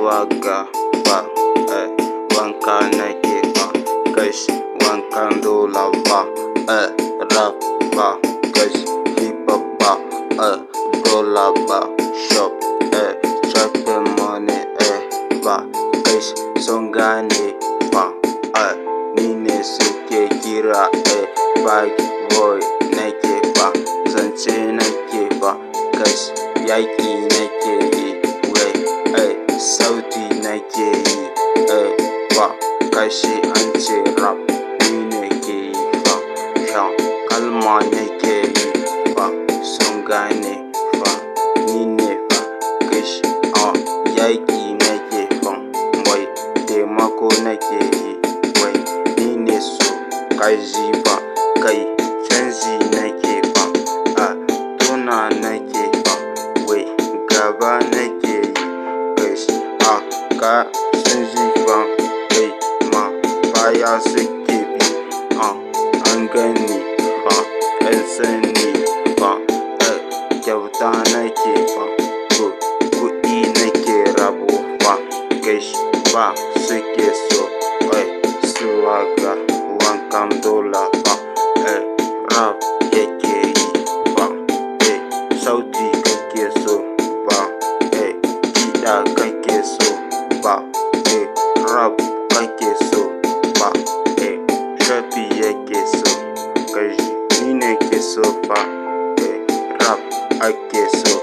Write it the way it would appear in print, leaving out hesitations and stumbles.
swagger ba, wanka nake ba, kash wankan dola ba, rap ba, kash hip hop ba, dollar ba, shop, trapping money, ba, kash sun gane ba, ni ne suke kira, bad boy nake ba, zance nake ba, kash yaƙi nake yi, sauti nake yi, ba, kashi an ce rap ni ne ke yi fa, shan kalma nake yi fa, sun gane fa, ni ne fa, kash yaƙi nake fa, wai taimako nake yi, wai ni ne so kaji fa, kai canji nake fa, tuna nake fa, wai gaba nake yi, kash ka canji fa, kai ma baya suke bi, an gani fa, an sani fa, kyauta nake fa, kuɗi nake rabo fa, kash ba suke so, swagger wankan dola fa, rap yake yi fa, sauti kake so ba, kiɗa kake so ba, rap kake so ba, shafi yake so, kashi ni ne ke so fa, rap ake so,